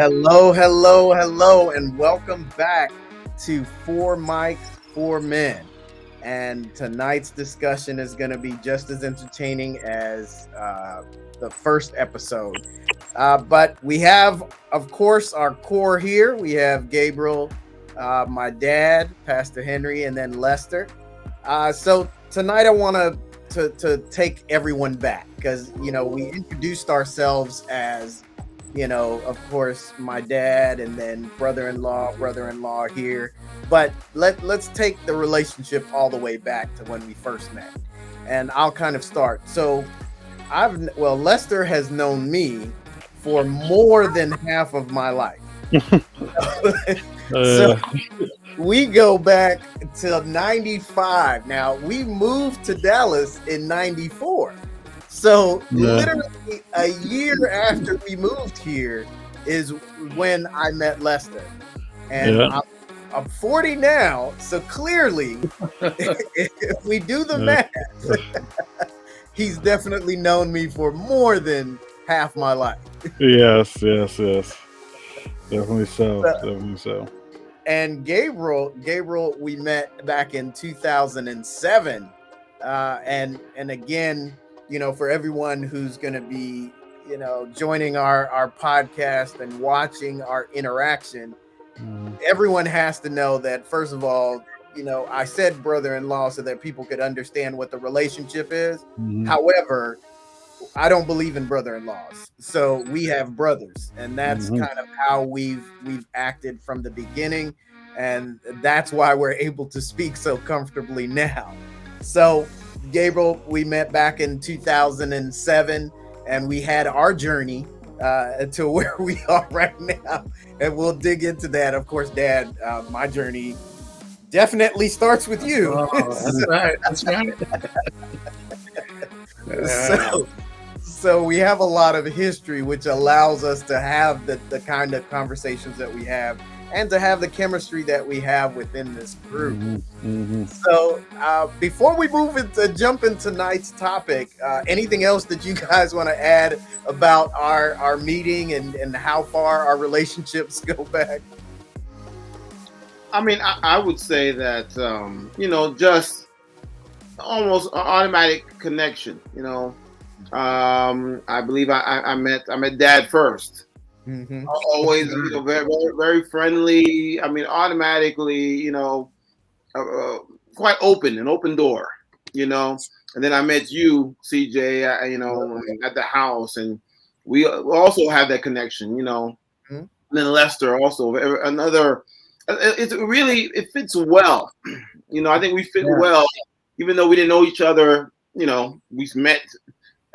Hello, hello, hello, and welcome back to Four Mics, Four Men. And tonight's discussion is going to be just as entertaining as the first episode. But we have, of course, our core here. We have Gabriel, my dad, Pastor Henry, and then Lester. So tonight I want to take everyone back because, we introduced ourselves as of course, my dad and then brother-in-law here. But let's take the relationship all the way back to when we first met. And I'll kind of start. So Lester has known me for more than half of my life. So we go back to 95. Now, we moved to Dallas in 94. So literally a year after we moved here is when I met Lester. And I'm 40 now. So clearly, if we do the math, he's definitely known me for more than half my life. Yes. Definitely so. And Gabriel, we met back in 2007. And again, for everyone who's going to be, joining our podcast and watching our interaction, everyone has to know that, first of all, I said brother-in-law so that people could understand what the relationship is. However, I don't believe in brother-in-laws. So we have brothers, and that's kind of how we've acted from the beginning. And that's why we're able to speak so comfortably now. So Gabriel, we met back in 2007, and we had our journey to where we are right now. And we'll dig into that. Of course, Dad, my journey definitely starts with you. That's right. That's right. So we have a lot of history, which allows us to have the kind of conversations that we have and to have the chemistry that we have within this group. So before we jump into tonight's topic, anything else that you guys want to add about our meeting and how far our relationships go back? I mean, I would say that, just almost an automatic connection, I believe I met Dad first. Always, very, very, very friendly. I mean, automatically, quite an open door, And then I met you, CJ, at the house, and we also had that connection, And then Lester also, another. It fits well, I think we fit well, even though we didn't know each other. We met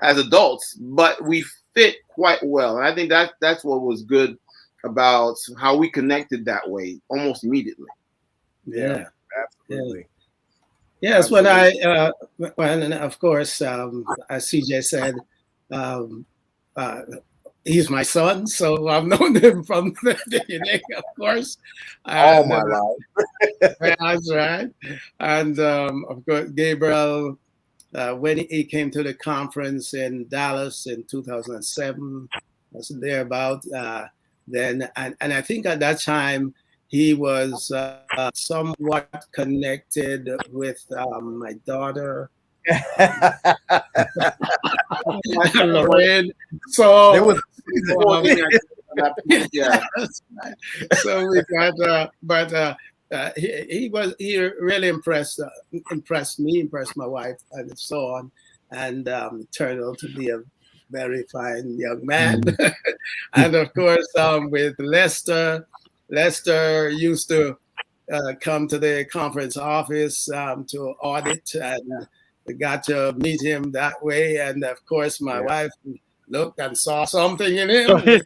as adults, but we fit quite well. And I think that's what was good about how we connected that way almost immediately. Yeah, absolutely. Yes, when of course, as CJ said, he's my son, so I've known him from the beginning, of course. All my life. That's right. And of course, Gabriel, when he came to the conference in Dallas in 2007, was thereabout. Then, and I think at that time he was somewhat connected with my daughter. Lorraine. So there was so we got but he really impressed me, impressed my wife, and so on, and turned out to be a very fine young man. And of course, with Lester used to come to the conference office to audit, and got to meet him that way. And of course, my wife looked and saw something in him. Yeah,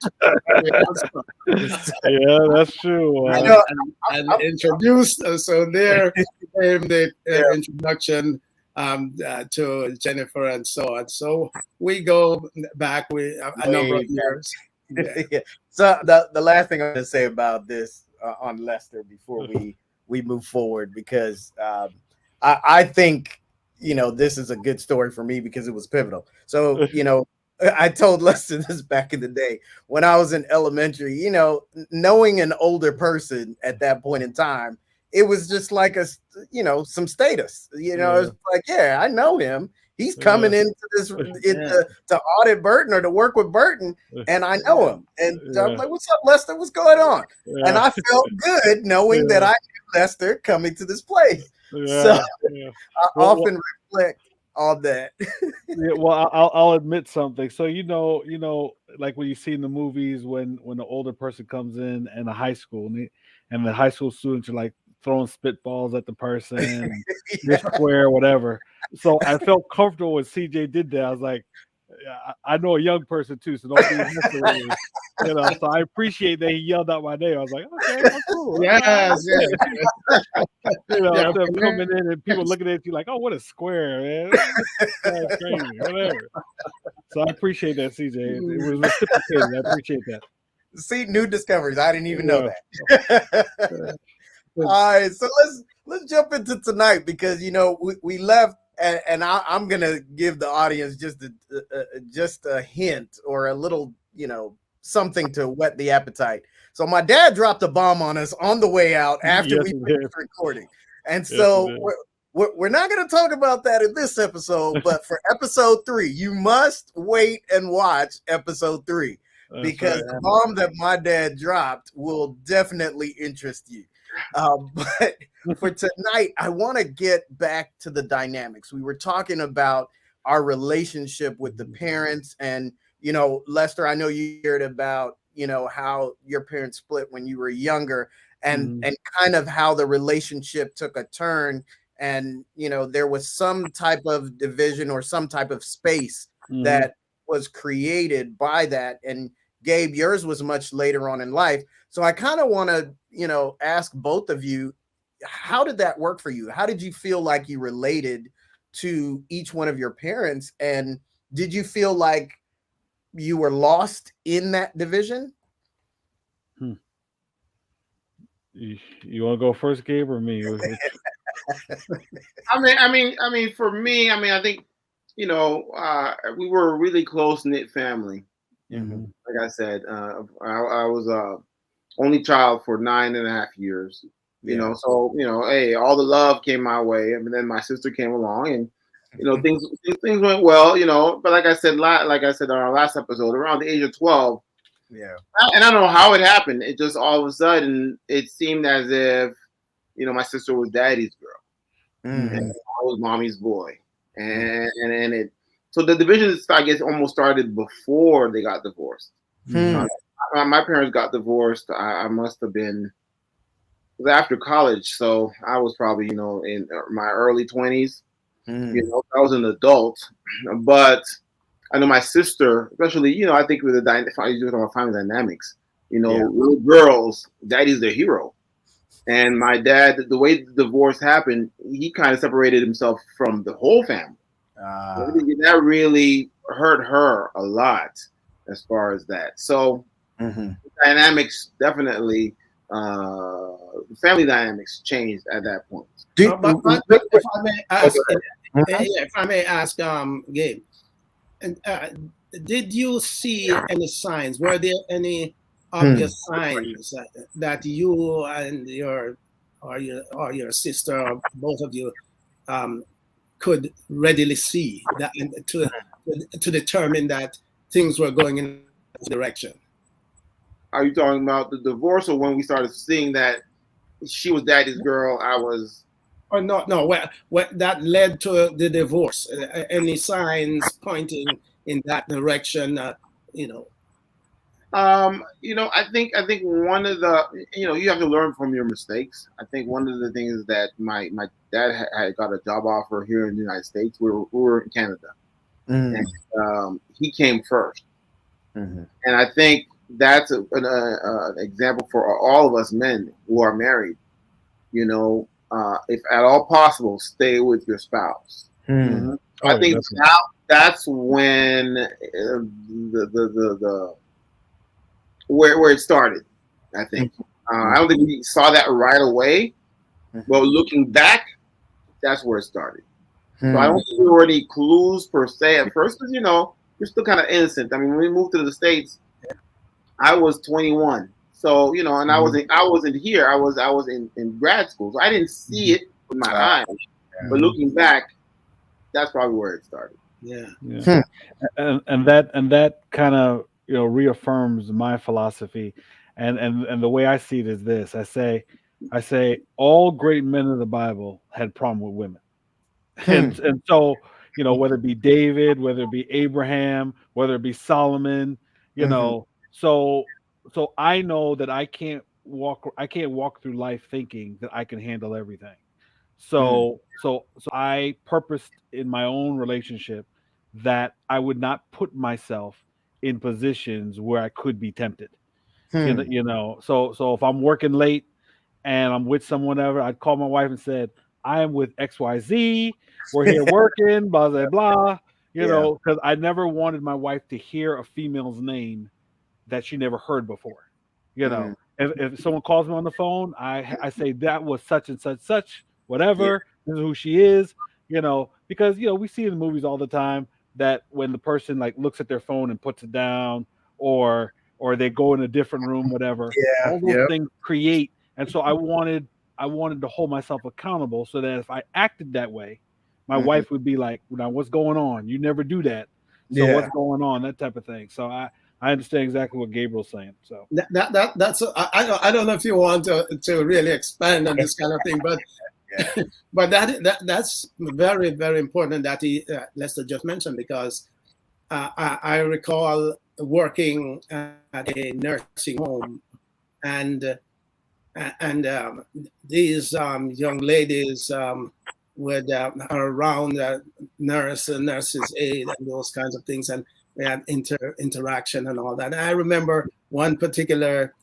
that's true. And introduced. So there came the introduction to Jennifer and so on. So we go back a number of years. Yeah. So the last thing I'm going to say about this on Lester before we move forward, because I think this is a good story for me because it was pivotal. So I told Lester this back in the day when I was in elementary. Knowing an older person at that point in time, it was just like some status. It's like, yeah, I know him. He's coming into this to audit Burton or to work with Burton, and I know him. And I'm like, "What's up, Lester? What's going on?" And I felt good knowing that I knew Lester coming to this place. So I often reflect on that. Well, I'll admit something. So like when you see in the movies when the older person comes in a high school and the high school students are like throwing spitballs at the person, and you're square, whatever. So I felt comfortable when CJ did that. I was like, yeah, I know a young person too, so don't be messing with me. So I appreciate that he yelled out my name. I was like, okay, that's cool. Yes, instead of coming in and people looking at you like, oh, what a square, man. That's crazy, whatever. So I appreciate that, CJ. It was reciprocated. I appreciate that. See, new discoveries. I didn't even know that. All right, so let's jump into tonight because we left, and I'm gonna give the audience just a hint or a little something to whet the appetite. So my dad dropped a bomb on us on the way out after we finished recording, and so we're not going to talk about that in this episode. But for episode 3, you must wait and watch episode 3 because the bomb that my dad dropped will definitely interest you. But for tonight, I want to get back to the dynamics. We were talking about our relationship with the parents, and Lester, I know you heard about how your parents split when you were younger, and kind of how the relationship took a turn, and there was some type of division or some type of space that was created by that. And Gabe, yours was much later on in life. So I kind of want to, ask both of you, how did that work for you? How did you feel like you related to each one of your parents? And did you feel like you were lost in that division? You want to go first, Gabe, or me? I mean, for me, I think, we were a really close knit family. Like I said, I was only child for 9.5 years. So hey, all the love came my way, and then my sister came along, and things went well. But like I said on our last episode, around the age of 12. Yeah. And I don't know how it happened. It just all of a sudden it seemed as if, my sister was daddy's girl, and I was mommy's boy, and it. So the division, I guess, almost started before they got divorced. My parents got divorced. I must have been, it was after college, so I was probably in my early 20s. I was an adult, but I know my sister, especially, I think with the family dynamics, little girls, daddy's their hero. And my dad, the way the divorce happened, he kind of separated himself from the whole family. That really hurt her a lot as far as that. So dynamics definitely, family dynamics changed at that point. If I may ask, Gabe, did you see any signs? Were there any obvious signs that you and your sister, or both of you, could readily see that to determine that things were going in that direction? Are you talking about the divorce, or when we started seeing that she was daddy's girl, I was? Or no, what that led to the divorce? Any signs pointing in that direction? I think one of the, you have to learn from your mistakes. I think one of the things that my dad had got a job offer here in the United States. We were in Canada, and he came first, and I think that's an example for all of us men who are married. If at all possible, stay with your spouse. I think that's when the where it started. I think I don't think we saw that right away, but looking back, that's where it started. So I don't think there were any clues per se at first, because you're still kind of innocent. I mean, when we moved to the States, I was 21. So, you know, and I wasn't here. I was in grad school. So I didn't see it with my eyes. But looking back, that's probably where it started. Yeah. And that kind of, you know, reaffirms my philosophy, and the way I see it is this. I say all great men of the Bible had problem with women. And so, you know, whether it be David, whether it be Abraham, whether it be Solomon, you know, so I know that I can't walk through life thinking that I can handle everything. So I purposed in my own relationship that I would not put myself in positions where I could be tempted. You know, so if I'm working late and I'm with someone ever, I'd call my wife and said, I am with XYZ. We're here working, blah, blah, blah. You know, because I never wanted my wife to hear a female's name that she never heard before. You know, if someone calls me on the phone, I say that was such and such, such, whatever. This is who she is, you know, because, you know, we see in the movies all the time that when the person like looks at their phone and puts it down, or they go in a different room, whatever, all those things create. And so I wanted to hold myself accountable so that if I acted that way, my wife would be like, now what's going on? You never do that. So what's going on? That type of thing. So I understand exactly what Gabriel's saying. So that's I don't know if you want to really expand on this kind of thing, but but that's very, very important that Lester just mentioned, because I recall working at a nursing home, and these young ladies would are around nurses aid and those kinds of things, and we had interaction and all that. And I remember one particular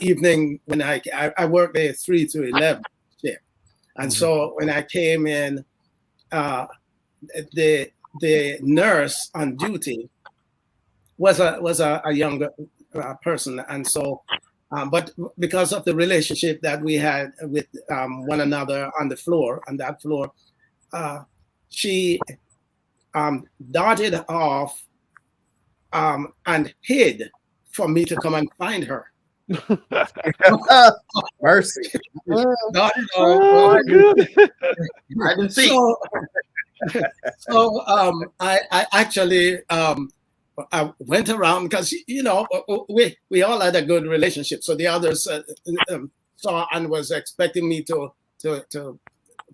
evening when I worked a 3 to 11 shift, and so when I came in, the nurse on duty was a younger person, and so. But because of the relationship that we had with one another on that floor, she darted off and hid for me to come and find her. Mercy. Darted off. I didn't see. So I actually I went around, because you know we all had a good relationship. So the others saw and was expecting me to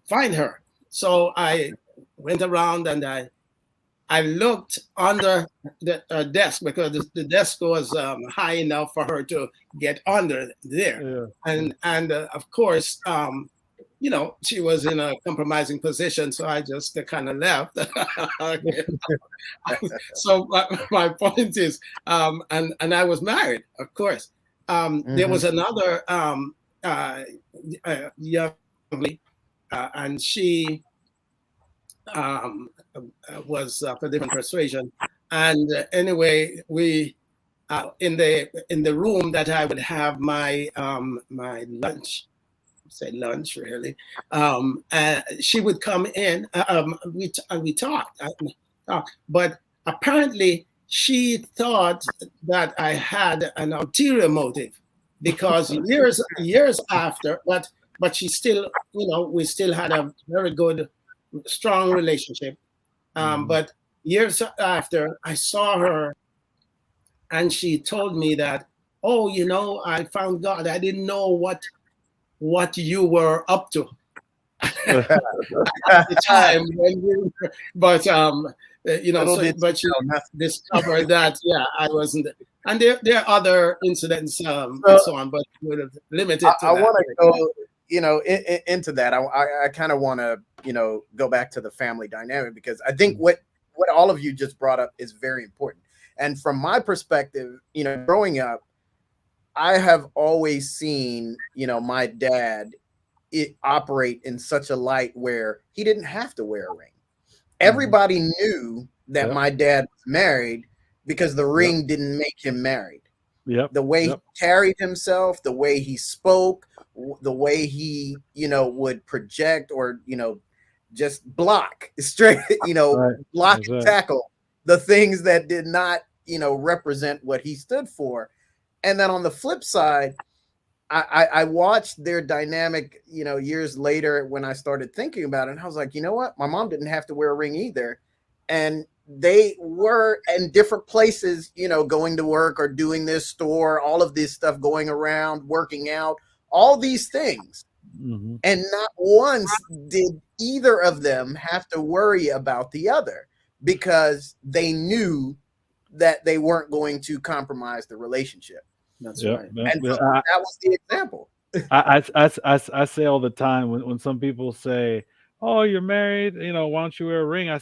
find her. So I went around and I looked under the desk, because the desk was high enough for her to get under there, and of course. You know, she was in a compromising position, so I just kind of left. So my point is, and I was married, of course. There was another young lady, and she was of a different persuasion. And anyway, we in the room that I would have my my lunch. Say lunch really. She would come in. We talked, but apparently she thought that I had an ulterior motive, because years after, but she still, you know, we still had a very good, strong relationship. But years after, I saw her, and she told me that, oh, you know, I found God. I didn't know what you were up to at the time when you were, but you know, but she discovered that I wasn't, and there are other incidents and so on, but would have limited to I want to go, you know, into that. I kind of want to, you know, go back to the family dynamic, because I think what all of you just brought up is very important. And from my perspective, you know, growing up, I have always seen, you know, my dad operate in such a light where he didn't have to wear a ring. Everybody knew that my dad was married because the ring didn't make him married. The way he carried himself, the way he spoke, the way he, you know, would project, or, you know, just block straight, you know, block and tackle. the things that did not, represent what he stood for. And then on the flip side, I watched their dynamic, years later when I started thinking about it. And I was like, you know what? My mom didn't have to wear a ring either. And they were in different places, going to work or doing this store, all of this stuff going around, working out, all these things. Mm-hmm. And not once did either of them have to worry about the other, because they knew that they weren't going to compromise the relationship. That's Yeah, right. And so that was the example. I say all the time when some people say, "Oh, you're married, why don't you wear a ring?" I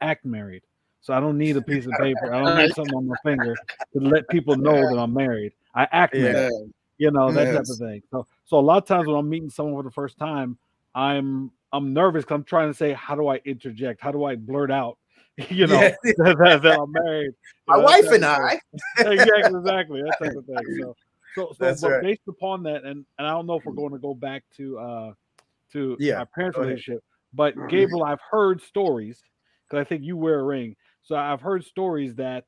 act married, so I don't need a piece of paper. I don't need something on my finger to let people know that I'm married. I act married, that type of thing. So a lot of times when I'm meeting someone for the first time, I'm nervous because I'm trying to say, how do I interject? How do I blurt out, that I'm married? My wife and I. Exactly, that type of thing. So That's but right. based upon that, and I don't know if we're going to go back to Yeah, my parents' go ahead. relationship, but Gabriel, I've heard stories because I think you wear a ring. So I've heard stories that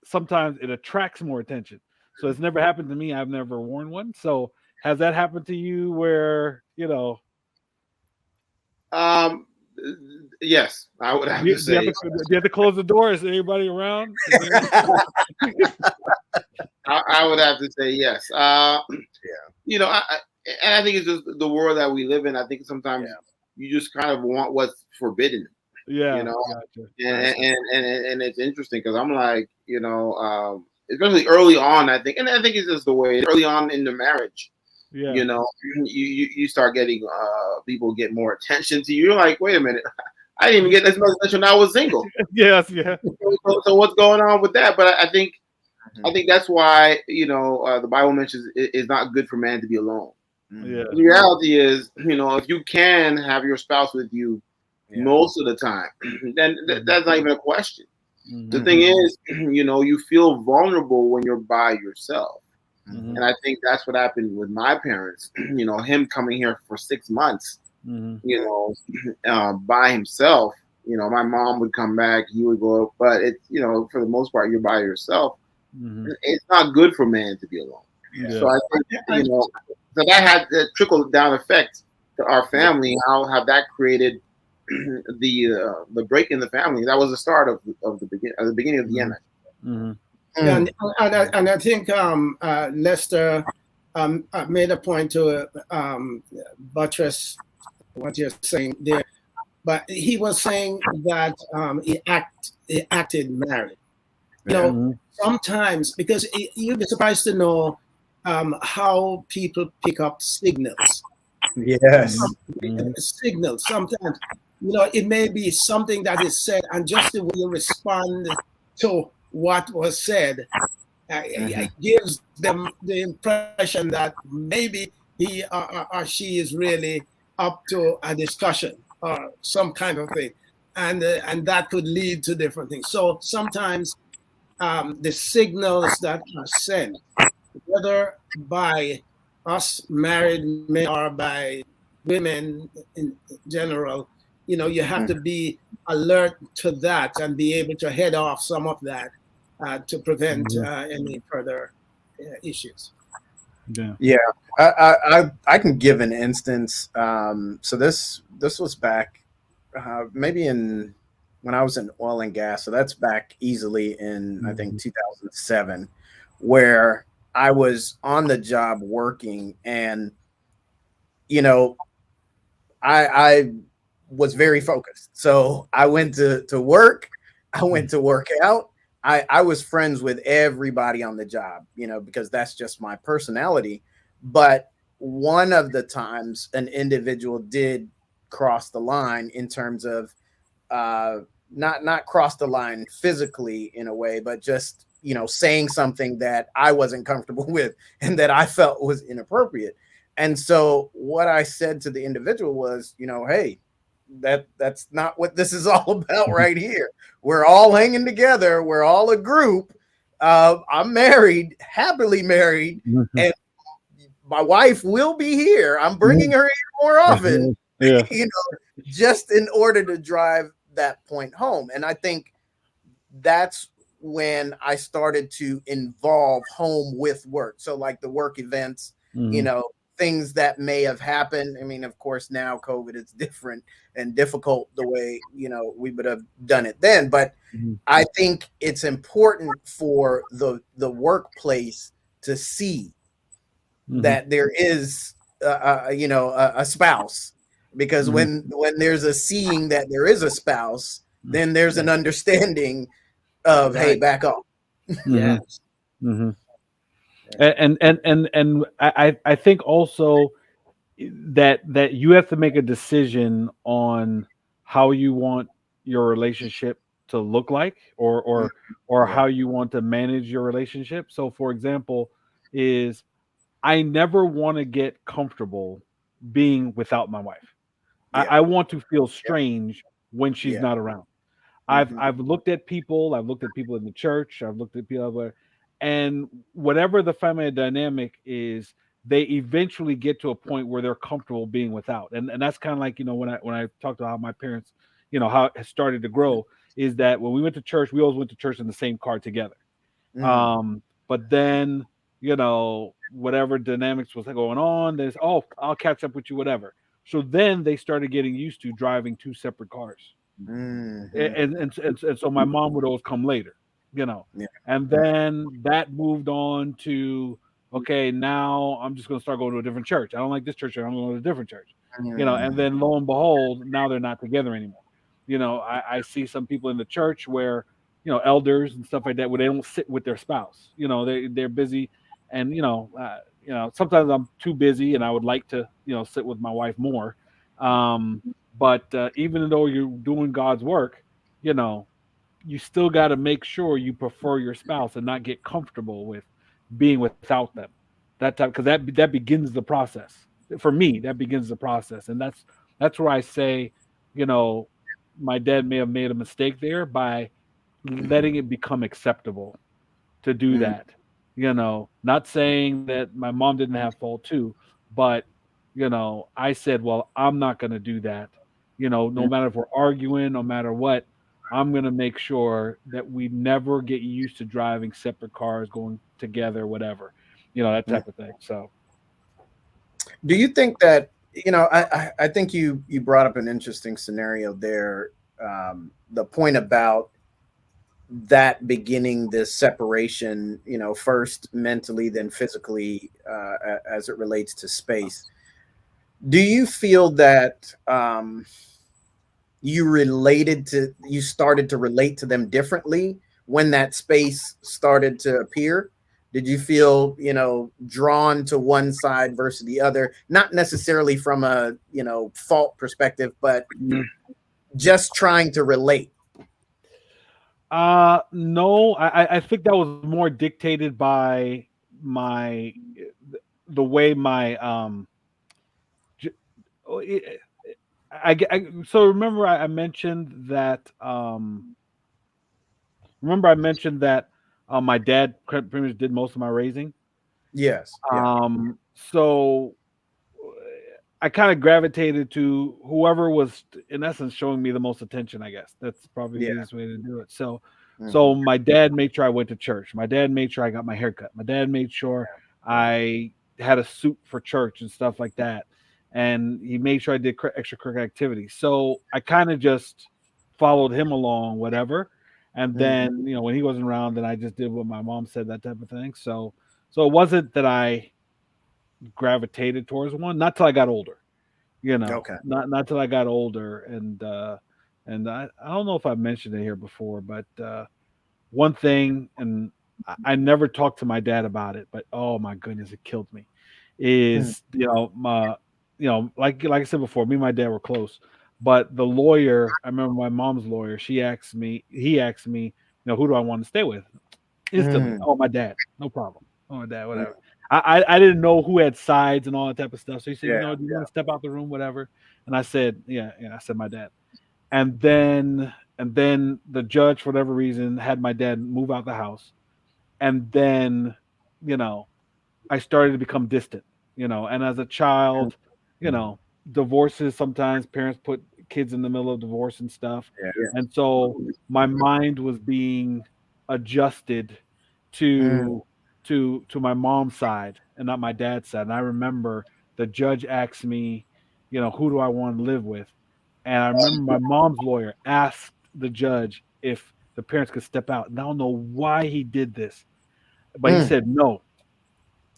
sometimes it attracts more attention. So it's never happened to me. I've never worn one. So has that happened to you where, Yes, I would have do to say. do you have to close the door? Is anybody around? I would have to say yes. And I think it's just the world that we live in. I think sometimes you just kind of want what's forbidden. Yeah, Gotcha. And it's interesting because I'm like, especially early on, I think it's just the way early on in the marriage. Yeah. You start getting people get more attention to you. You're like, wait a minute, I didn't even get as much attention when I was single. Yes, yeah. So what's going on with that? But I think that's why the Bible mentions it's not good for man to be alone. Yeah. The reality is, if you can have your spouse with you most of the time, then that's not even a question. Mm-hmm. The thing is, you feel vulnerable when you're by yourself. Mm-hmm. And I think that's what happened with my parents. Him coming here for 6 months, by himself. My mom would come back, he would go, but it's for the most part, you're by yourself. Mm-hmm. It's not good for man to be alone. Yeah. So I think so that had a trickle down effect to our family. How have that created the break in the family? That was the start of the beginning of the end. Mm-hmm. And I think Lester made a point to buttress what you're saying there, but he was saying that he acted married. Sometimes, because you'd be surprised to know how people pick up signals. Yes. Signals. Sometimes, it may be something that is said, and just the way you respond to what was said gives them the impression that maybe he or she is really up to a discussion or some kind of thing, and that could lead to different things. So sometimes the signals that are sent, whether by us married men or by women in general, you have to be alert to that and be able to head off some of that to prevent any further issues. Yeah. I can give an instance. So this was back maybe when I was in oil and gas. So that's back easily in I think 2007, where I was on the job working, and I was very focused. So I went to work. I went to work out. I was friends with everybody on the job, because that's just my personality. But one of the times an individual did cross the line in terms of not cross the line physically in a way, but just, saying something that I wasn't comfortable with and that I felt was inappropriate. And so what I said to the individual was, hey, that's not what this is all about right here. We're all hanging together. We're all a group. I'm married, happily married, and my wife will be here. I'm bringing her here more often, just in order to drive that point home. And I think that's when I started to involve home with work. So like the work events, Mm-hmm. Things that may have happened. I mean, of course, now COVID is different and difficult the way, we would have done it then. But Mm-hmm. I think it's important for the workplace to see Mm-hmm. that there is a spouse, because Mm-hmm. when there's a seeing that there is a spouse, then there's an understanding of, hey, Right. back off. Mm-hmm. Yes. Mm-hmm. And I think also that you have to make a decision on how you want your relationship to look like, Mm, or yeah, how you want to manage your relationship. So for example, is I never want to get comfortable being without my wife. yeah, I want to feel yeah, strange when she's yeah. not around. I've Hmm. I've looked at people. I've looked at people in the church. I've looked at people, and whatever the family dynamic is, they eventually get to a point where they're comfortable being without. And that's kind of like, when I talked about how my parents, how it started to grow, is that when we went to church, we always went to church in the same car together. Mm, But then, whatever dynamics was going on, there's, oh, I'll catch up with you, whatever. So then they started getting used to driving two separate cars, hmm. and so my mom would always come later, Yeah, and then that moved on to, okay, now I'm just going to start going to a different church. I don't like this church, I'm going to a different church, and mm, then lo and behold, now they're not together anymore. I see some people in the church where, elders and stuff like that, where they don't sit with their spouse. They're busy, and sometimes I'm too busy and I would like to, sit with my wife more. um but even though you're doing God's work, you know, you still got to make sure you prefer your spouse and not get comfortable with being without them. That time, because that begins the process. For me, that begins the process, and that's where I say, you know, my dad may have made a mistake there by letting it become acceptable to do mm, that. Not saying that my mom didn't have fault too, but I said, well, I'm not going to do that. No mm, matter if we're arguing, no matter what, I'm going to make sure that we never get used to driving separate cars, going together, whatever, that mm. type of thing. So, Do you think that, I think you brought up an interesting scenario there. The point about that beginning this separation, first mentally, then physically, as it relates to space. Do you feel that you started to relate to them differently when that space started to appear? Did you feel, drawn to one side versus the other, not necessarily from a, fault perspective, but just trying to relate? no, I think that was more dictated by my the way my j- oh, so remember I mentioned that my dad pretty much did most of my raising. Yes. Yeah. So I kind of gravitated to whoever was, in essence, showing me the most attention. I guess that's probably the Yeah. easiest way to do it. So, Hmm. so my dad made sure I went to church. My dad made sure I got my hair cut. My dad made sure Yeah. I had a suit for church and stuff like that. And he made sure I did extracurricular activities. So I kind of just followed him along, whatever. And Hmm. then, when he wasn't around, then I just did what my mom said, that type of thing. So it wasn't that I gravitated towards one, not till I got older, Okay. not till I got older. And I don't know if I mentioned it here before, but one thing, and I never talked to my dad about it, but oh my goodness, it killed me, Mm, is, like I said before, me and my dad were close, but the lawyer, I remember my mom's lawyer, he asked me, who do I want to stay with? Instantly, mm, oh, my dad, no problem. Oh, my dad, mm. whatever. I didn't know who had sides and all that type of stuff. So he said, Yeah. do you want to step out the room, whatever? And I said, yeah, yeah. I said my dad. And then the judge, for whatever reason, had my dad move out the house. And then, you know, I started to become distant. And as a Mm, child, you know, divorces, sometimes parents put kids in the middle of divorce and stuff. Yeah. And so my mind was being adjusted Mm. to to my mom's side and not my dad's side. And I remember the judge asked me, who do I want to live with? And I remember my mom's lawyer asked the judge if the parents could step out. And I don't know why he did this, but he Mm. said no.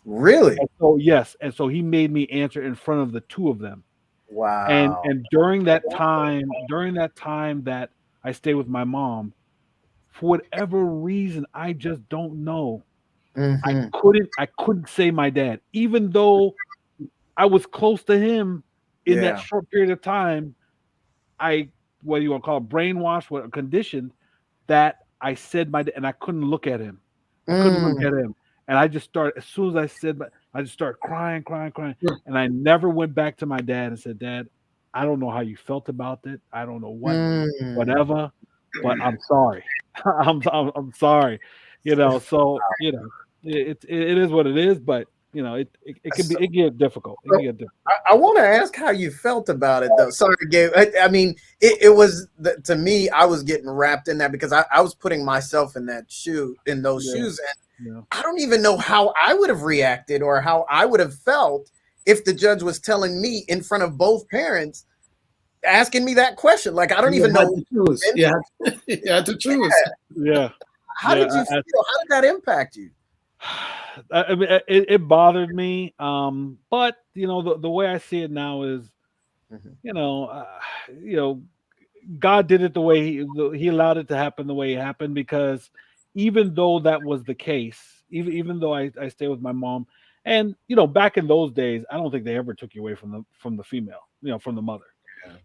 Really? And so yes, and so he made me answer in front of the two of them. And Wow. and during that time that I stayed with my mom, for whatever reason, I just don't know. I Hmm. couldn't say my dad, even though I was close to him in that Yeah. short period of time. I what you want to call it, brainwashed, what conditioned that I said and I couldn't look at him. I couldn't look Mm. at him. And I just started, as soon as I said, I just started crying, crying, crying. And I never went back to my dad and said, Dad, I don't know how you felt about it. I don't know Mm. whatever, but I'm sorry. I'm sorry. So, it is what it is, but it can be, So, it can get difficult. It can get difficult. I want to ask how you felt about it, though. Sorry, Gabe. I mean, it was to me. I was getting wrapped in that because I was putting myself in those Yeah. shoes, and Yeah. I don't even know how I would have reacted or how I would have felt if the judge was telling me in front of both parents, asking me that question. Like I don't You even had know. to choose. You had to choose. Yeah. How did you feel? How did that impact you? I mean, it bothered me. But the way I see it now is, Mhm. you know, uh, you know, God did it the way he allowed it to happen the way it happened, because even though that was the case, even though I stay with my mom, and back in those days, I don't think they ever took you away from the female, from the mother.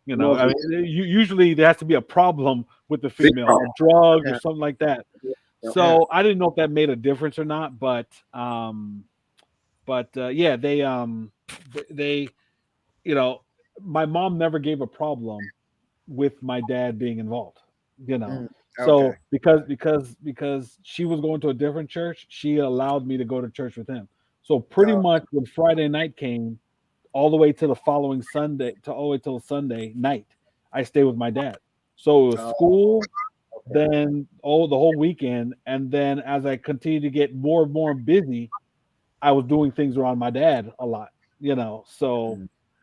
No, I mean, usually there has to be a problem with the big female, problem. or drugs or Yeah. something like that. Yeah. So I didn't know if that made a difference or not, but yeah, they you know my mom never gave a problem with my dad being involved. Mm. Okay. So because she was going to a different church, she allowed me to go to church with him. So pretty Oh, much when Friday night came, all the way to the following Sunday, to all the way till Sunday night, I stayed with my dad. So it was oh, school, okay. then the whole weekend, and then as I continued to get more and more busy, I was doing things around my dad a lot. So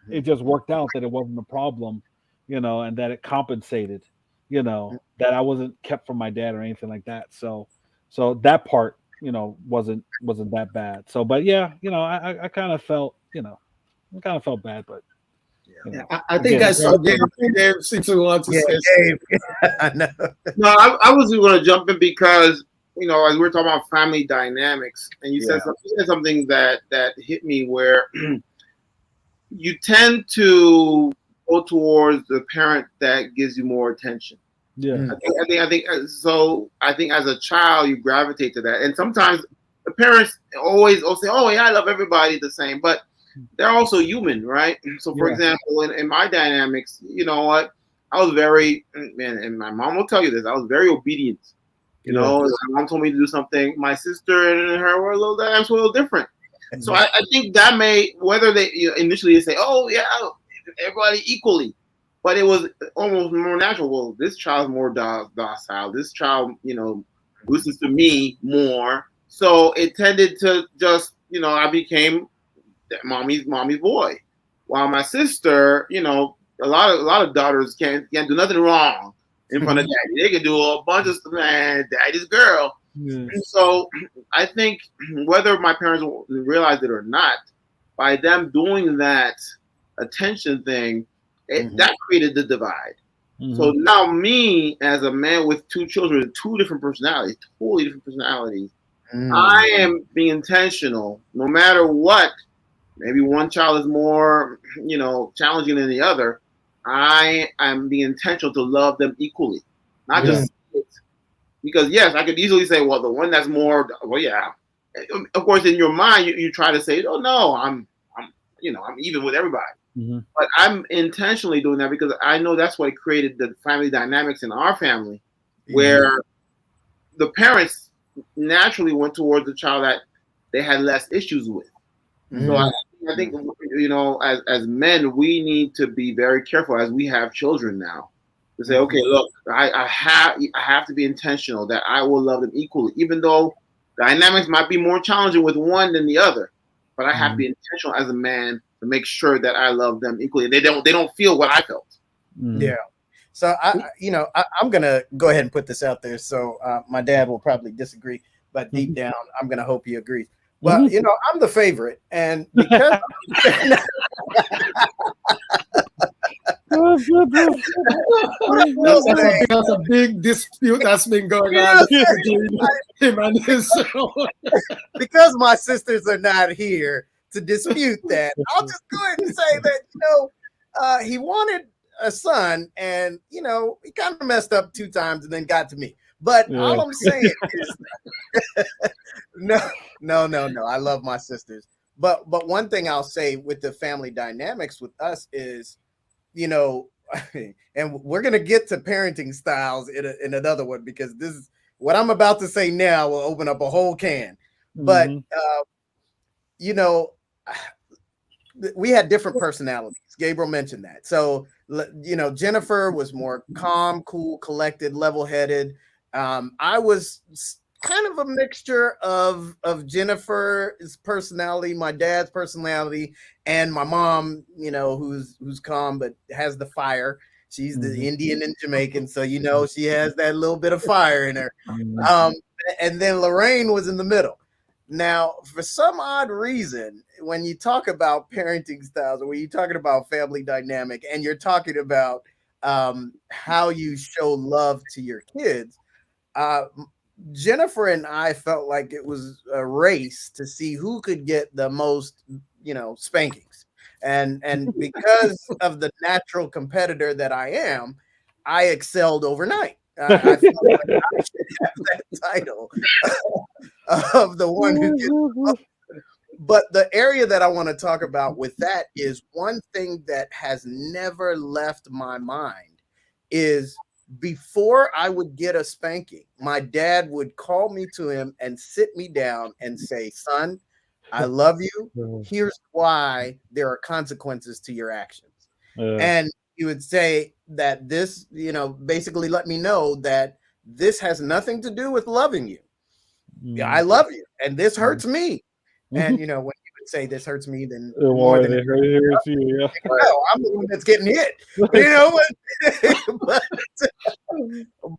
it just worked out that it wasn't a problem, and that it compensated, that I wasn't kept from my dad or anything like that. So that part, wasn't that bad. So, but yeah, I kind of felt, I kind of felt bad, but Yeah, I think again, I it's saw one of those things. Dave seems to want to Yeah, say Gabe. I know. No, I was going to jump in because as we were talking about family dynamics, and you Yeah. said something that hit me where you tend to go towards the parent that gives you more attention. Yeah, Mm. I think as a child you gravitate to that, and sometimes the parents always will say, "Oh yeah, I love everybody the same," but they're also human, right? So, for yeah, example, in my dynamics, you know what? I was very, man, and my mom will tell you this. I was very obedient. yeah. If my mom told me to do something, my sister and her were a little different. So Mhm. I think that may, whether they initially they say, "Oh yeah, everybody equally," but it was almost more natural. Well, this child's more docile. This child, listens to me more. So it tended to just, I became mommy's boy. While my sister, a lot of daughters can't do nothing wrong in front of daddy. They can do a bunch of stuff, man. Daddy's girl. Yeah. So I think whether my parents realized it or not, by them doing that attention thing, Mhm. that created the divide. So Mhm. now me as a man with two children, two different personalities, totally different personalities, Mm. I am being intentional no matter what. Maybe one child is more, challenging than the other. I am being intentional to love them equally, not Yeah. just because yes, I could easily say, well, the one that's more, well, yeah. Of course, in your mind, you try to say, oh no, I'm even with everybody. Mhm. But I'm intentionally doing that because I know that's what created the family dynamics in our family, Yeah. where the parents naturally went towards the child that they had less issues with. So Mm. I think as men, we need to be very careful as we have children now. To say, okay, look, I have to be intentional that I will love them equally, even though dynamics might be more challenging with one than the other. But I have to be intentional as a man to make sure that I love them equally. They don't feel what I felt. Yeah. So I'm gonna go ahead and put this out there. So my dad will probably disagree, but deep down, I'm gonna hope he agrees. Well, I'm the favorite, and because that's a big dispute that's been going on between him and his son. Because my sisters are not here to dispute that, I'll just go ahead and say that he wanted a son, and he kind of messed up 2 times and then got to me. But all I'm saying is no. I love my sisters. But one thing I'll say with the family dynamics with us is, and we're gonna get to parenting styles in another one, because this is what I'm about to say now will open up a whole can. But we had different personalities. Gabriel mentioned that. So, Jennifer was more calm, cool, collected, level-headed. I was kind of a mixture of Jennifer's personality, my dad's personality, and my mom, who's calm but has the fire. She's the Indian and Jamaican, so she has that little bit of fire in her. And then Lorraine was in the middle. Now, for some odd reason, when you talk about parenting styles, or when you're talking about family dynamic, and you're talking about how you show love to your kids, Jennifer and I felt like it was a race to see who could get the most, spankings. And because of the natural competitor that I am, I excelled overnight. I felt like I should have that title of the one who gets. But the area that I want to talk about with that is one thing that has never left my mind is, before I would get a spanking, my dad would call me to him and sit me down and say, "Son, I love you. Here's why there are consequences to your actions." And he would say that this, basically let me know that this has nothing to do with loving you. Yeah, I love you, and this hurts me. And when you would say this hurts me, then more than it hurts you, I'm the one that's getting hit.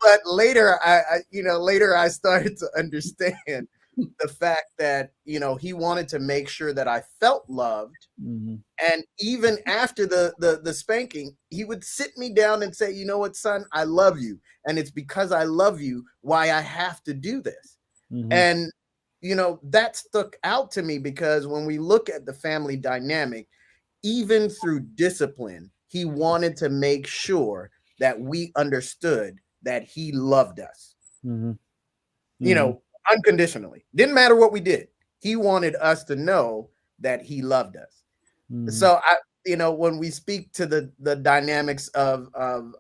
But later, I started to understand the fact that he wanted to make sure that I felt loved. And even after the spanking, he would sit me down and say, "You know what, son, I love you, and it's because I love you why I have to do this." And that stuck out to me, because when we look at the family dynamic, even through discipline, he wanted to make sure that we understood that he loved us, unconditionally. Didn't matter what we did. He wanted us to know that he loved us. So when we speak to the dynamics of how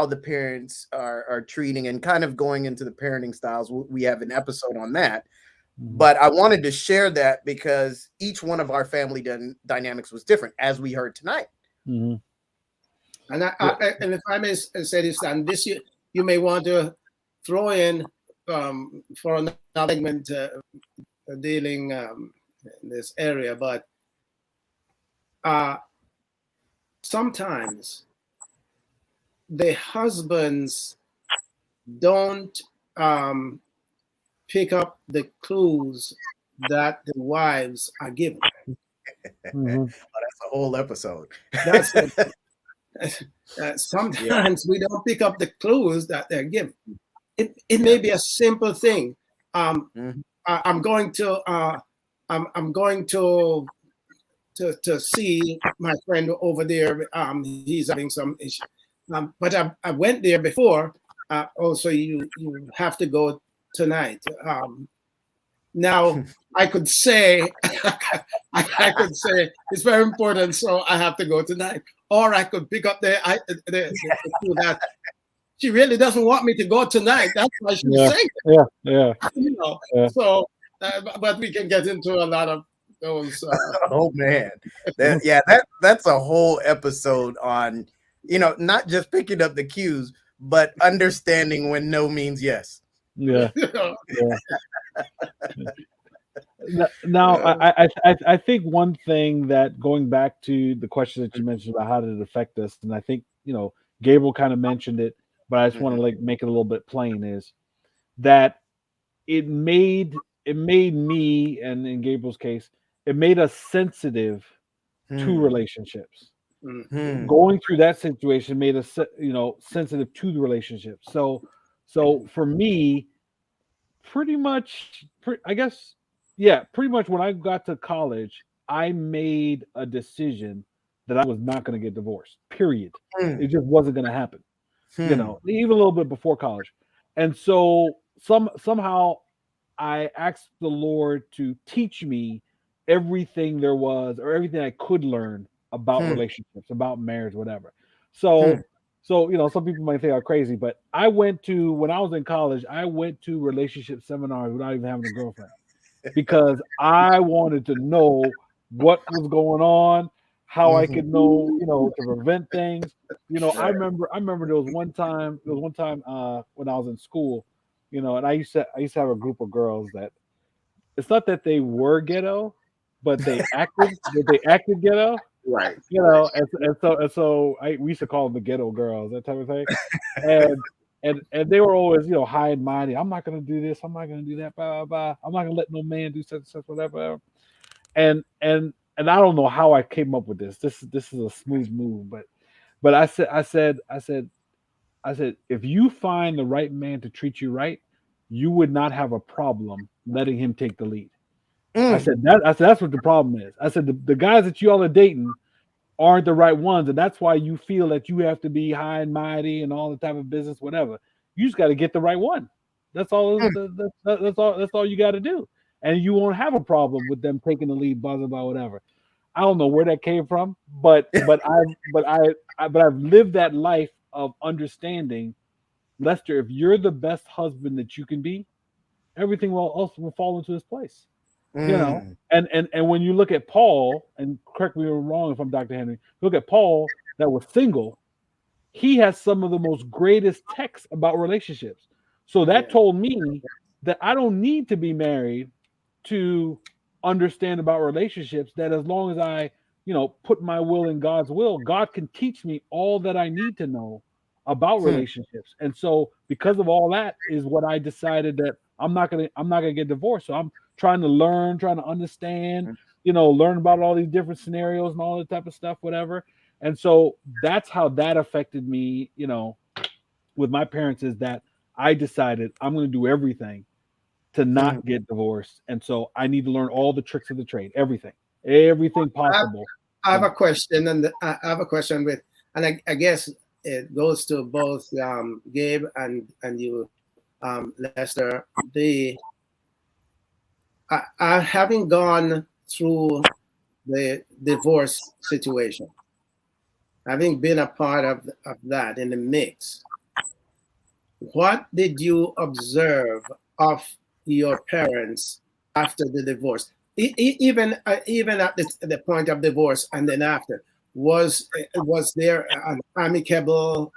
the parents are treating, and kind of going into the parenting styles, we have an episode on that. But I wanted to share that because each one of our family dynamics was different, as we heard tonight. And if I may say this, and this you may want to throw in for another segment dealing in this area, but sometimes the husbands don't pick up the clues that the wives are given. Oh, that's a whole episode. Sometimes we don't pick up the clues that they're given. It may be a simple thing. I'm going to see my friend over there. He's having some issue. But I went there before. Also, you have to go tonight. Now I could say it's very important, so I have to go tonight. Or I could pick up the that she really doesn't want me to go tonight. That's why she's saying it. Yeah. So, but we can get into a lot of Oh man, that's a whole episode on, not just picking up the cues, but understanding when no means yes. Yeah. Now, I think one thing that, going back to the question that you mentioned about how did it affect us, and I think Gabriel kind of mentioned it, but I just want to make it a little bit plain, is that it made me, and in Gabriel's case, it made us sensitive to relationships. Going through that situation made us sensitive to the relationship. So for me, pretty much, I guess, yeah, pretty much when I got to college, I made a decision that I was not going to get divorced. Period. It just wasn't going to happen. Even a little bit before college. And so somehow I asked the Lord to teach me everything there was, or everything I could learn about relationships, about marriage, whatever. So some people might think I'm crazy, but when I was in college, I went to relationship seminars without even having a girlfriend, because I wanted to know what was going on, how I could know, to prevent things. I remember there was one time when I was in school, and I used to have a group of girls that, it's not that they were ghetto, but they acted ghetto. Right. So we used to call them the ghetto girls, that type of thing. And they were always, high and mighty. I'm not gonna do this, I'm not gonna do that, blah blah blah. I'm not gonna let no man do such and such, whatever. And I don't know how I came up with this. This is a smooth move, but I said, if you find the right man to treat you right, you would not have a problem letting him take the lead. I said that's what the problem is. I said the guys that you all are dating aren't the right ones, and that's why you feel that you have to be high and mighty and all the type of business, whatever. You just got to get the right one. That's all. That's all you got to do, and you won't have a problem with them taking the lead, blah blah blah, whatever. I don't know where that came from, but I've lived that life of understanding, Lester. If you're the best husband that you can be, everything else will fall into its place. And when you look at Paul, and correct me if I'm wrong if I'm Dr. Henry, look at Paul that was single. He has some of the most greatest texts about relationships. So that told me that I don't need to be married to understand about relationships. That as long as I, put my will in God's will, God can teach me all that I need to know about relationships. And so because of all that is what I decided, that I'm not gonna get divorced. So I'm trying to learn, trying to understand, learn about all these different scenarios and all that type of stuff, whatever. And so that's how that affected me, with my parents, is that I decided I'm going to do everything to not get divorced. And so I need to learn all the tricks of the trade, everything possible. I have a question, and I have a question and I guess it goes to both Gabe and you, Lester. I having gone through the divorce situation, having been a part of that in the mix, what did you observe of your parents after the divorce? Even at the point of divorce and then after, was there an amicable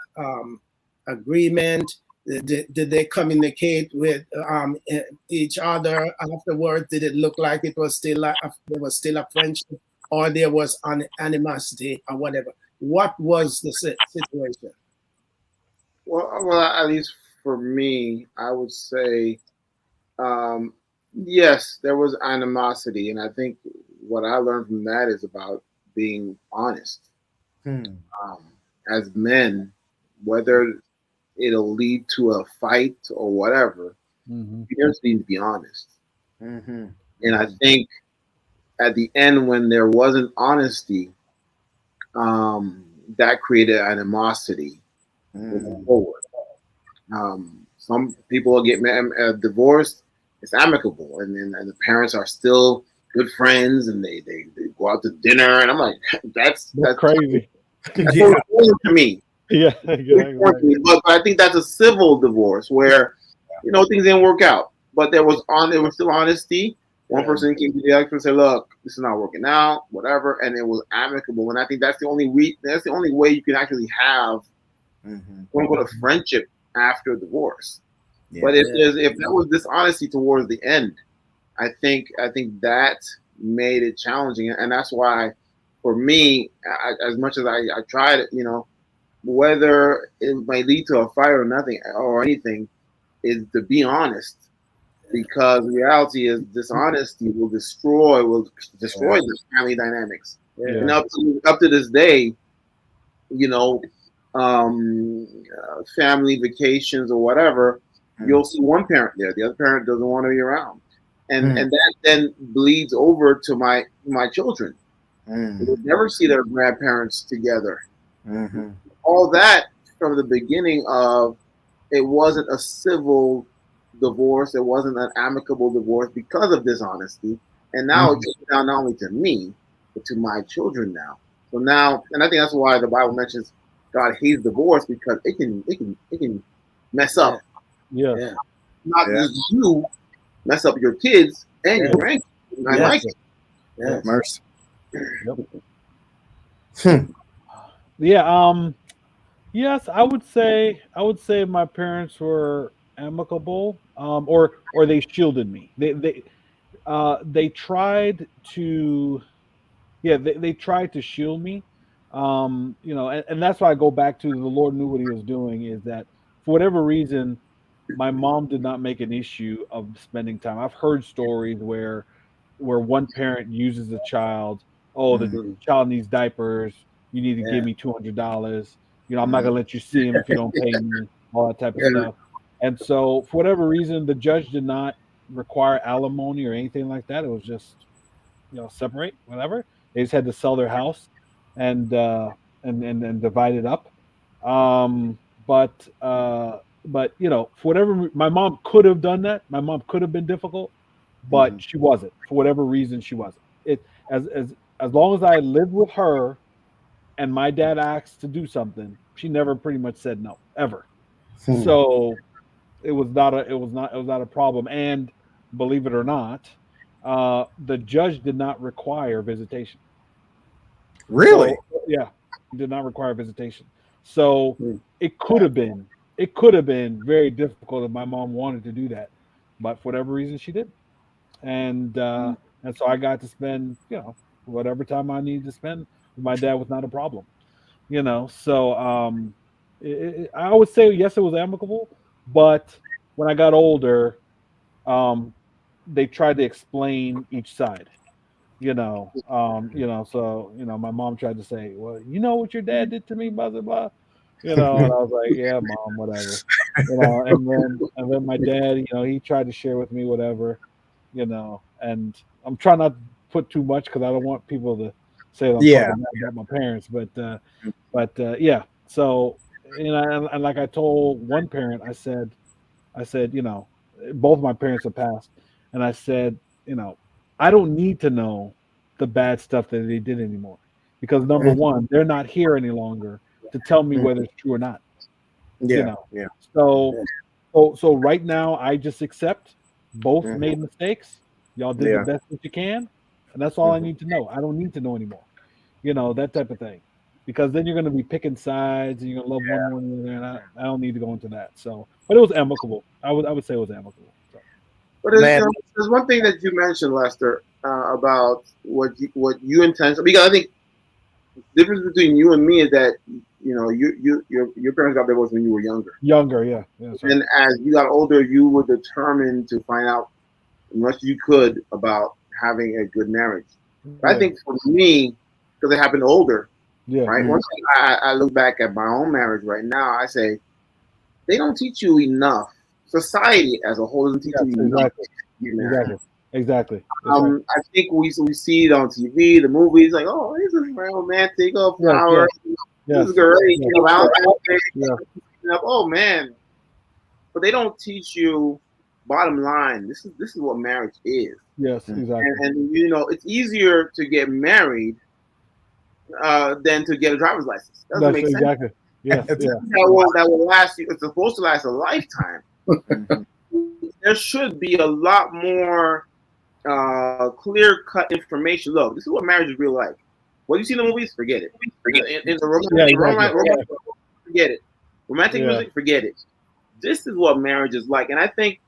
agreement? Did they communicate with each other afterwards? Did it look like it was still there was still a friendship, or there was an animosity or whatever? What was the situation? Well, at least for me, I would say, yes, there was animosity, and I think what I learned from that is about being honest. As men, whether it'll lead to a fight or whatever, you just need to be honest. And I think at the end, when there wasn't honesty, that created animosity moving forward. Some people will get divorced, it's amicable, and the parents are still good friends, and they go out to dinner, and I'm like, that's crazy. That's to me. Yeah, exactly. But I think that's a civil divorce where things didn't work out, but there was still honesty, One person came to the other and said, "Look, this is not working out, whatever," and it was amicable. And I think that's the only way you can actually have quote unquote a friendship after divorce. But if that was dishonesty towards the end, I think that made it challenging, and that's why, for me, as much as I tried it, whether it might lead to a fight or nothing or anything, is to be honest, because the reality is dishonesty will destroy the family dynamics. And up to this day, family vacations or whatever, you'll see one parent there, the other parent doesn't want to be around, and that then bleeds over to my children. They would never see their grandparents together. All that from the beginning of it wasn't a civil divorce, it wasn't an amicable divorce because of dishonesty, and now it's down not only to me but to my children now. So now, and I think that's why the Bible mentions God hates divorce, because it can mess up. Not just you mess up your kids and your grandkids. Mercy. Yes, I would say my parents were amicable, or they shielded me. They tried to, they tried to shield me. And that's why I go back to the Lord knew what He was doing. Is that for whatever reason, my mom did not make an issue of spending time. I've heard stories where one parent uses the child. Oh, the child needs diapers. You need to give me $200. I'm not gonna let you see him if you don't pay me. All that type of stuff. And so, for whatever reason, the judge did not require alimony or anything like that. It was just, separate, whatever. They just had to sell their house and divide it up. But for whatever, my mom could have done that. My mom could have been difficult, but she wasn't. For whatever reason, she wasn't. It as long as I lived with her, and my dad asked to do something, she never pretty much said no ever. So it was not a problem. And believe it or not, the judge did not require visitation. Really? So, did not require visitation. So it could have been very difficult if my mom wanted to do that, but for whatever reason she didn't. And so I got to spend whatever time I needed to spend with my dad was not a problem. So I would say yes, it was amicable, but when I got older, they tried to explain each side. So my mom tried to say, well, what your dad did to me, blah blah blah. And I was like, yeah, mom, whatever. And then my dad, he tried to share with me whatever, and I'm trying not to put too much because I don't want people to say that I'm talking bad about my parents, but yeah. So and like I told one parent, I said, both my parents have passed, and I said, I don't need to know the bad stuff that they did anymore, because number one, they're not here any longer to tell me whether it's true or not. So right now, I just accept both made mistakes. Y'all did the best that you can, and that's all I need to know. I don't need to know anymore. That type of thing, because then you're going to be picking sides and you're going to love one more than the other, and I don't need to go into that. So, but it was amicable. I would say it was amicable. So. But there's one thing that you mentioned, Lester, about what you intend. Because I think the difference between you and me is that your parents got divorced when you were younger. Yeah. And as you got older, you were determined to find out as much as you could about having a good marriage. But I think for me, because it happened older, right? Once I look back at my own marriage right now, I say they don't teach you enough. Society as a whole doesn't teach you enough. Exactly. I think we see it on TV, the movies, like, oh, this is very romantic, oh, flowers, this is great, oh man. But they don't teach you bottom line. This is what marriage is. Yes, exactly. And it's easier to get married than to get a driver's license. Doesn't make sense. Yes, that will last you. It's supposed to last a lifetime. There should be a lot more clear-cut information. Look, this is what marriage is real like. What you see in the movies, forget it. In the romantic, forget it. Romantic music, forget it. This is what marriage is like, and I think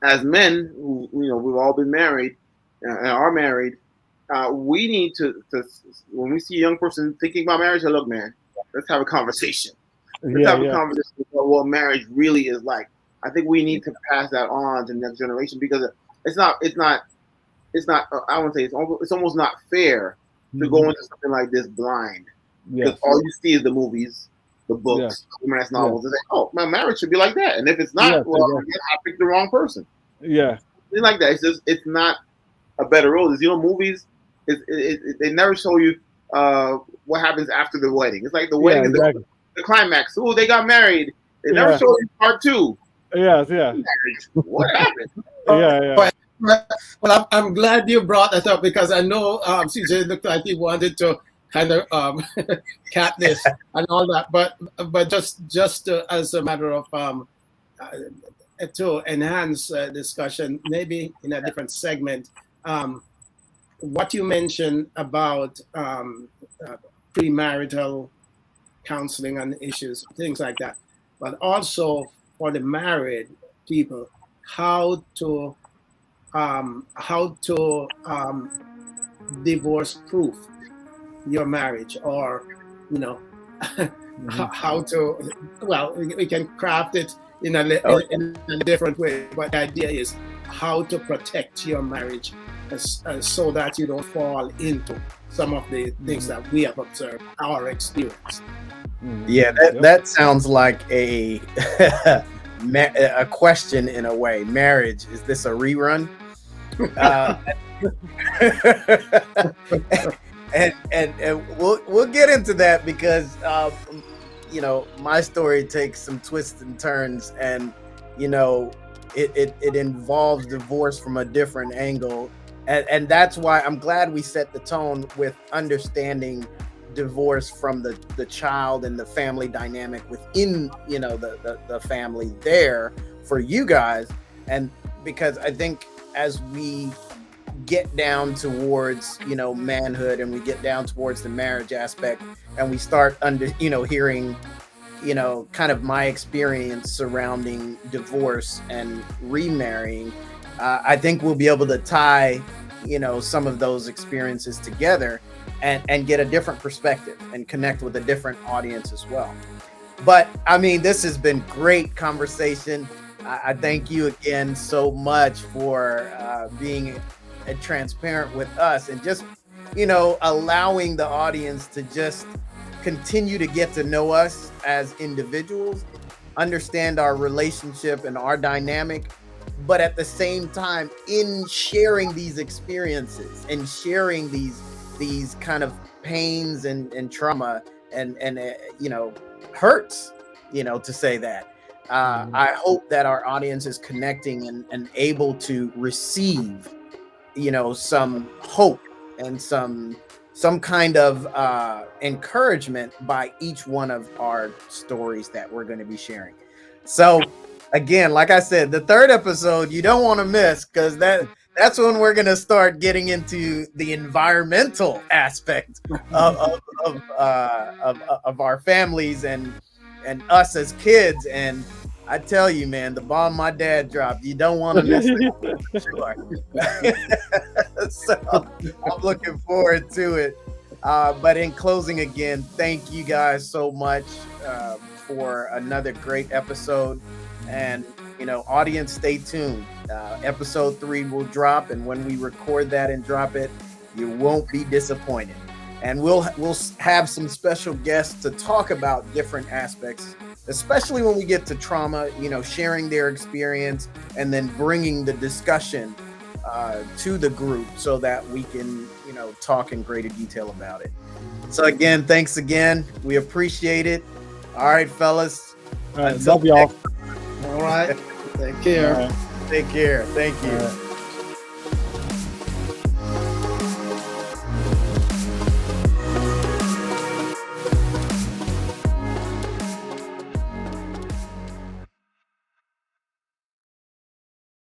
as men, who we've all been married and are married, we need to when we see a young person thinking about marriage, say, look, man, let's have a conversation. Let's have a conversation about what marriage really is like. I think we need to pass that on to the next generation because it's not. I wouldn't say it's almost not fair to go into something like this blind because all you see is the movies, the books, the romance novels. And say, oh, my marriage should be like that. And if it's not, I picked the wrong person. Yeah, it's like that. It's not a better role. Movies. They never show you what happens after the wedding. It's like the wedding is the climax. Oh, they got married. They never show you part 2. Yeah. What happened? Yeah. Well, I'm glad you brought that up because I know CJ looked like he wanted to kind of cat this and all that, but just as a matter of to enhance discussion, maybe in a different segment, what you mentioned about premarital counseling and issues, things like that, but also for the married people, how to divorce proof your marriage, or how to, well, we can craft it in a different way, but the idea is how to protect your marriage so that you don't fall into some of the things that we have observed or experienced. Yeah, that sounds like a question in a way. Marriage, is this a rerun? And we'll get into that because my story takes some twists and turns, and it involves divorce from a different angle, and that's why I'm glad we set the tone with understanding divorce from the child and the family dynamic within the family there for you guys. And because I think as we get down towards manhood, and we get down towards the marriage aspect, and we start hearing kind of my experience surrounding divorce and remarrying, I think we'll be able to tie some of those experiences together and get a different perspective and connect with a different audience as well. But I mean, this has been great conversation. I thank you again so much for being transparent with us, and just allowing the audience to just continue to get to know us as individuals, understand our relationship and our dynamic, but at the same time, in sharing these experiences and sharing these kind of pains and trauma and hurts, to say that. I hope that our audience is connecting and able to receive, some hope and some kind of encouragement by each one of our stories that we're going to be sharing. So again, like I said, the 3rd episode you don't want to miss, because that's when we're going to start getting into the environmental aspect of our families and us as kids. And I tell you, man, the bomb my dad dropped, you don't want to miss it. Sure. So I'm looking forward to it. But in closing, again, thank you guys so much for another great episode. And audience, stay tuned. Episode 3 will drop, and when we record that and drop it, you won't be disappointed. And we'll have some special guests to talk about different aspects, especially when we get to trauma, sharing their experience and then bringing the discussion to the group so that we can, talk in greater detail about it. So again, thanks again. We appreciate it. All right, fellas. All right, love y'all. All right. Take care. Take care. Thank you.